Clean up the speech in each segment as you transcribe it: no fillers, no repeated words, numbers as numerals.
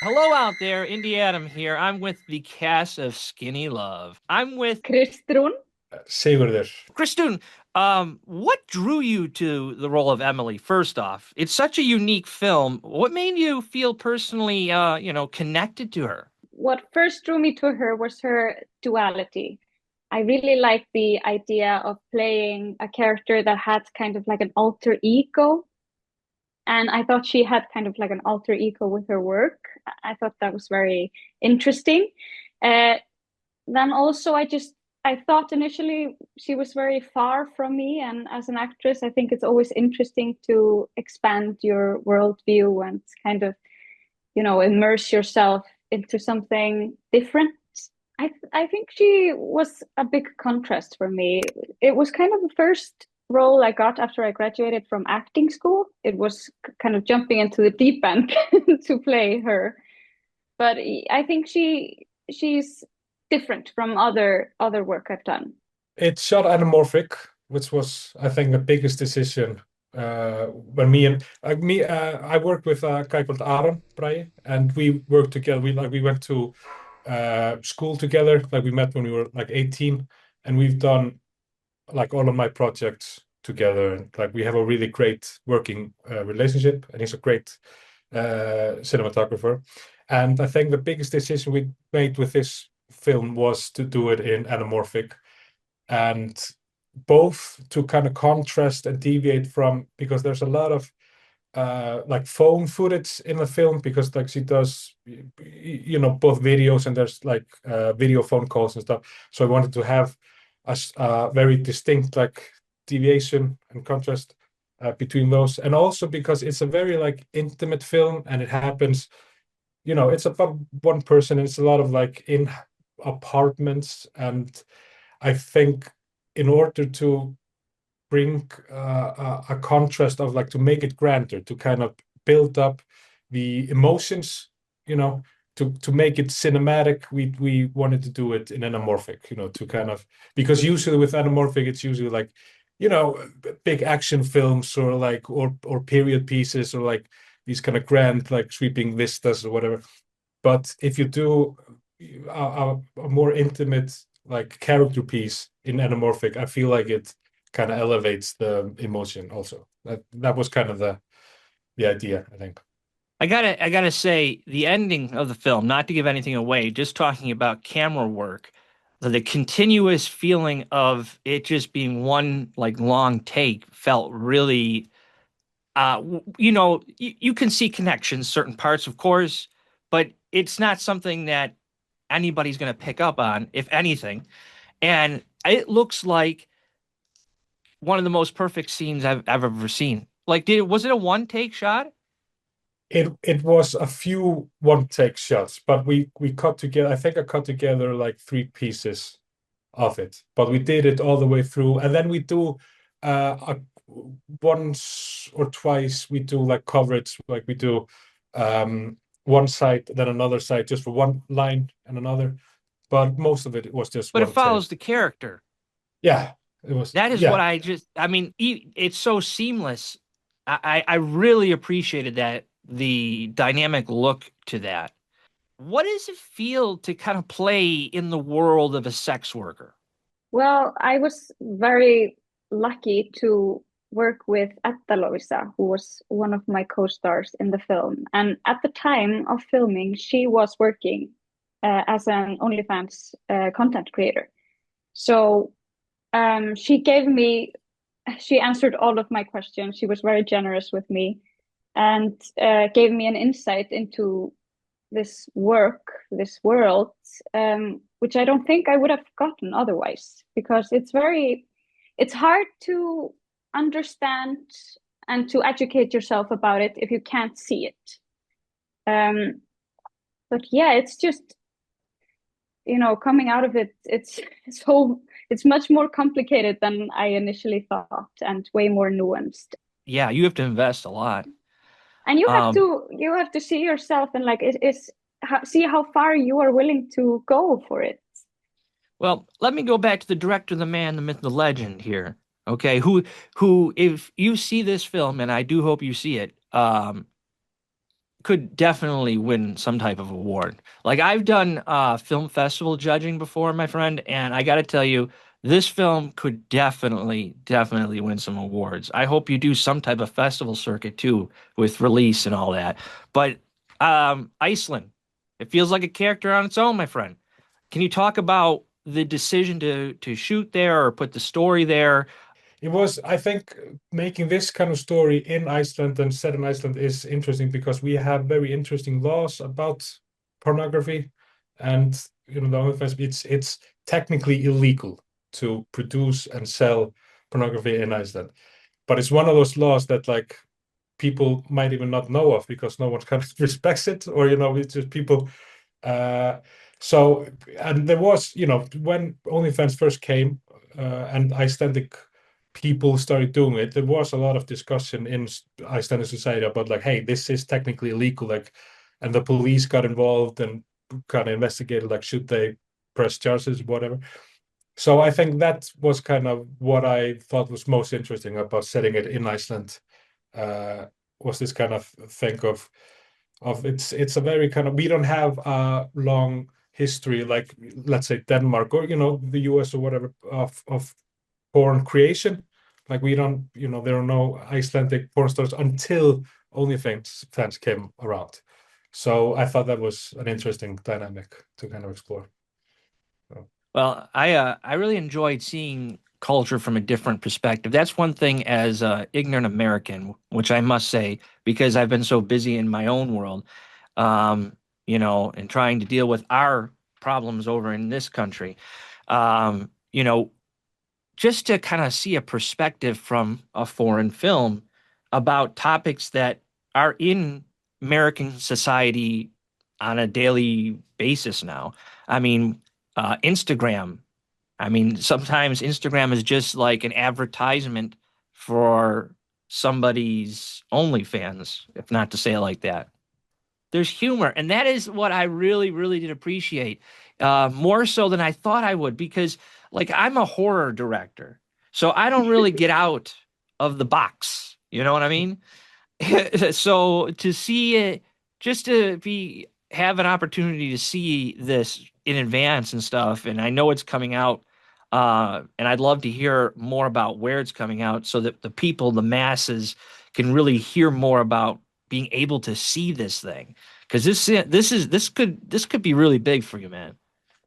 Hello out there, Indie Adam here. I'm with the cast of Skinny Love. I'm with Kristrún. Sigurður. Kristrún. What drew you to the role of Emily? First off, it's such a unique film. What made you feel personally, connected to her? What first drew me to her was her duality. I really liked the idea of playing a character that had kind of like an alter ego. And I thought she had kind of like an alter ego with her work. I thought that was very interesting. Uh, then also, I thought initially she was very far from me. And as an actress, I think it's always interesting to expand your worldview and kind of immerse yourself into something different. I think she was a big contrast for me. It was kind of the first role I got after I graduated from acting school. It was kind of jumping into the deep end to play her. But I think she's different from other work I've done. It's shot anamorphic, which was, I think, the biggest decision when I worked with a guy called Aron Bragi, and we worked together. We went to school together. Like we met when we were like 18, and we've done like all of my projects together. And like we have a really great working relationship, and he's a great cinematographer. And I think the biggest decision we made with this film was to do it in anamorphic, and both to kind of contrast and deviate from, because there's a lot of like phone footage in the film, because like she does both videos, and there's like video phone calls and stuff. So I wanted to have a very distinct like deviation and contrast between those, and also because it's a very like intimate film, and it happens, it's about one person, and it's a lot of like in apartments. And I think in order to bring a contrast of like to make it grander, to kind of build up the emotions, to make it cinematic, we wanted to do it in anamorphic, to kind of, because usually with anamorphic it's usually like, big action films, or like or period pieces, or like these kind of grand like sweeping vistas or whatever. But if you do a more intimate like character piece in anamorphic, I feel like it kind of elevates the emotion also. That was kind of the idea, I think. I gotta say, the ending of the film, not to give anything away, just talking about camera work, the continuous feeling of it just being one like long take felt really you can see connections, certain parts, of course, but it's not something that anybody's going to pick up on, if anything. And it looks like one of the most perfect scenes I've ever seen. Like, was it a one take shot? It was a few one take shots, but we cut together. I think I cut together like three pieces of it, but we did it all the way through. And then we do once or twice we do like coverage, like we do one side, then another side, just for one line and another. But most of it was just But it one take. follows the character. Yeah, it was. That is what Yeah, I mean, it's so seamless. I really appreciated that, the dynamic look to that. What does it feel to kind of play in the world of a sex worker? Well, I was very lucky to work with Etta Loisa, who was one of my co-stars in the film. And at the time of filming, she was working as an OnlyFans content creator. So she gave me, she answered all of my questions. She was very generous with me and gave me an insight into this work, this world, which I don't think I would have gotten otherwise, because it's hard to understand and to educate yourself about it if you can't see it. Um, but yeah, it's just, coming out of it, it's much more complicated than I initially thought and way more nuanced. Yeah, you have to invest a lot. And Um, you have to see yourself and like see how far you are willing to go for it. well, let me go back to the director, the man, the myth, the legend here. Okay, if you see this film, and I do hope you see it, could definitely win some type of award. Like I've done film festival judging before, my friend, and I got to tell you, this film could definitely win some awards. I hope you do some type of festival circuit too with release and all that. But Iceland, it feels like a character on its own, my friend. Can you talk about the decision to shoot there or put the story there? It was, I think, making this kind of story in Iceland and set in Iceland is interesting because we have very interesting laws about pornography, and the OnlyFans, it's technically illegal to produce and sell pornography in Iceland, but it's one of those laws that like people might even not know of because no one kind of respects it, or it's just people. Uh, so, and there was, when OnlyFans first came, and Icelandic people started doing it, there was a lot of discussion in Icelandic society about like, hey, this is technically illegal, like, and the police got involved and kind of investigated, like, should they press charges, whatever. So I think that was kind of what I thought was most interesting about setting it in Iceland, was this kind of thing of it's a very kind of, we don't have a long history like, let's say, Denmark or the US or whatever of porn creation. Like we don't, there are no Icelandic porn stars until OnlyFans came around. So I thought that was an interesting dynamic to kind of explore. So. Well, I really enjoyed seeing culture from a different perspective. That's one thing as a ignorant American, which I must say, because I've been so busy in my own world, and trying to deal with our problems over in this country. Um, you know, just to kind of see a perspective from a foreign film about topics that are in American society on a daily basis now. I mean, Instagram. I mean, sometimes Instagram is just like an advertisement for somebody's OnlyFans, if not to say it like that. There's humor, and that is what I really, really did appreciate, more so than I thought I would, because like I'm a horror director, so I don't really get out of the box. You know what I mean? So to see it, just to be have an opportunity to see this in advance and stuff, and I know it's coming out, and I'd love to hear more about where it's coming out, so that the people, the masses, can really hear more about being able to see this thing, because this could be really big for you, man.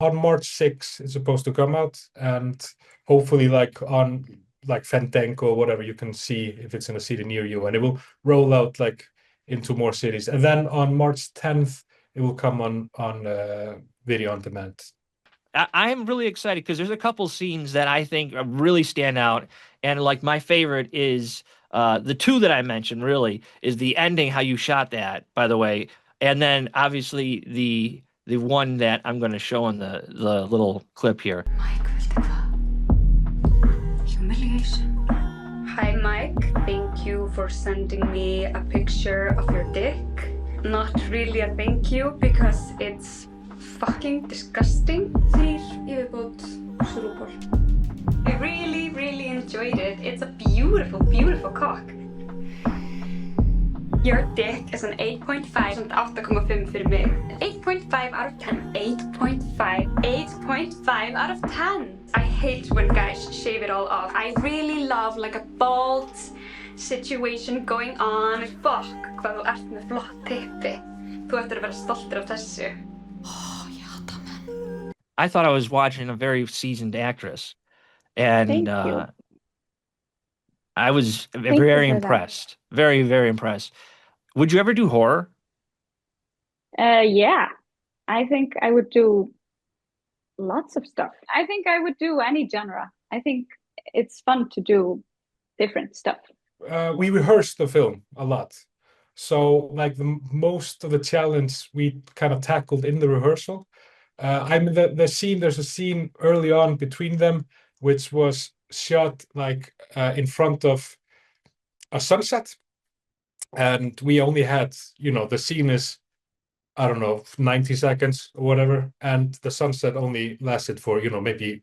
On March 6th, it's supposed to come out, and hopefully, like on like Fandango or whatever, you can see if it's in a city near you, and it will roll out like into more cities. And then on March 10th, it will come on video on demand. I'm really excited because there's a couple scenes that I think really stand out, and like my favorite is the two that I mentioned. Really, is the ending, how you shot that, by the way, and then obviously the one that I'm going to show in the little clip here. Mike, viltu hvað? Humiliation. Hi Mike, thank you for sending me a picture of your dick. Not really a thank you because it's fucking disgusting. 3 í viðbót, súrúból. I really, really enjoyed it. It's a beautiful, beautiful cock. Your dick is an 8.5 and 8.5 fyrir mig. 8.5 out of 10. 8.5. 8.5 out of 10. I hate when guys shave it all off. I really love like a bald situation going on. Fuck, hvað þú ert með flott tippi. Þú ættir að vera stoltur af þessu. Ég hata menn. I thought I was watching a very seasoned actress, and Thank you. I was you very for that. impressed. Very, very impressed. Would you ever do horror? Yeah, I think I would do lots of stuff. I think I would do any genre. I think it's fun to do different stuff. We rehearsed the film a lot. So like most of the challenge we kind of tackled in the rehearsal. I mean, the scene, there's a scene early on between them, which was shot like in front of a sunset. And we only had, the scene is, I don't know, 90 seconds or whatever. And the sunset only lasted for, maybe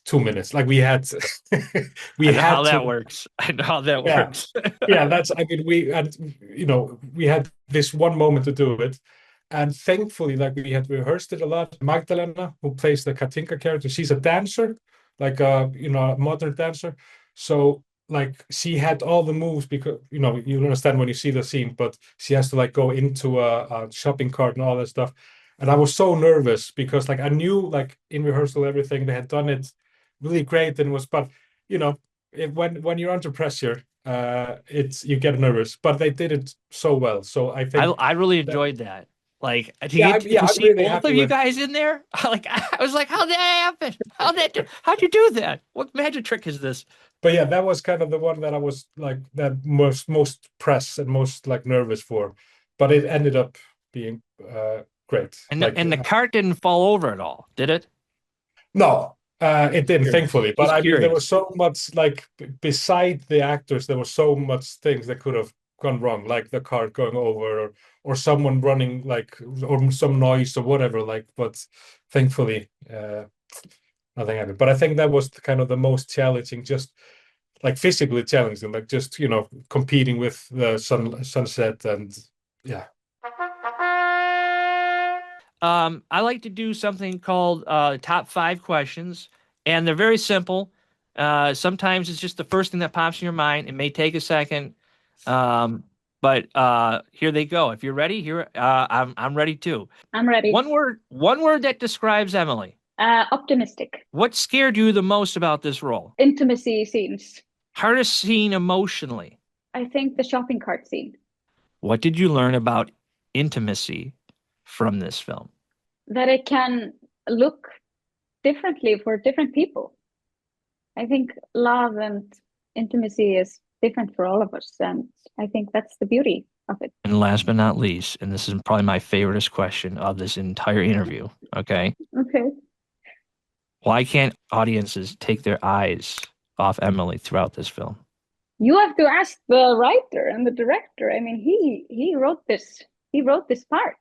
2 minutes. Like we had we I know had how that to works. I know how that Yeah. works. yeah, that's I mean we had this one moment to do it. And thankfully, like we had rehearsed it a lot. Magdalena, who plays the Katinka character, she's a dancer, like a modern dancer. So like she had all the moves because you understand when you see the scene, but she has to like go into a shopping cart and all that stuff. And I was so nervous because like I knew like in rehearsal everything they had done it really great and was, but when you're under pressure, it's you get nervous. But they did it so well. So I think I really that enjoyed that. Like yeah, to I'm see really both happy of you with. guys in there, I was like, how'd that happen? How'd you do that? What magic trick is this? But yeah, that was kind of the one that I was like that most press and most like nervous for. But it ended up being great. And Like the cart didn't fall over at all, did it? no, it didn't, Curious. thankfully. But Just I mean, there was curious. so much like beside the actors, there were so much things that could have gone wrong, like the cart going over, or someone running, like, or some noise or whatever. Like, but thankfully, nothing happened. But I think that was kind of the most challenging, just like physically challenging, like just competing with the sunset and yeah. I like to do something called top 5 questions, and they're very simple. Sometimes it's just the first thing that pops in your mind. It may take a second, but here they go. If you're ready, I'm ready too. I'm ready. One word that describes Emily. Optimistic. What scared you the most about this role? Intimacy scenes. Hardest scene emotionally. I think the shopping cart scene. What did you learn about intimacy from this film? That it can look differently for different people. I think love and intimacy is different for all of us, and I think that's the beauty of it. And last but not least, and this is probably my favoriteest question of this entire interview, okay? Okay. Why can't audiences take their eyes off Emily throughout this film? You have to ask the writer and the director. I mean, he wrote this. He wrote this part.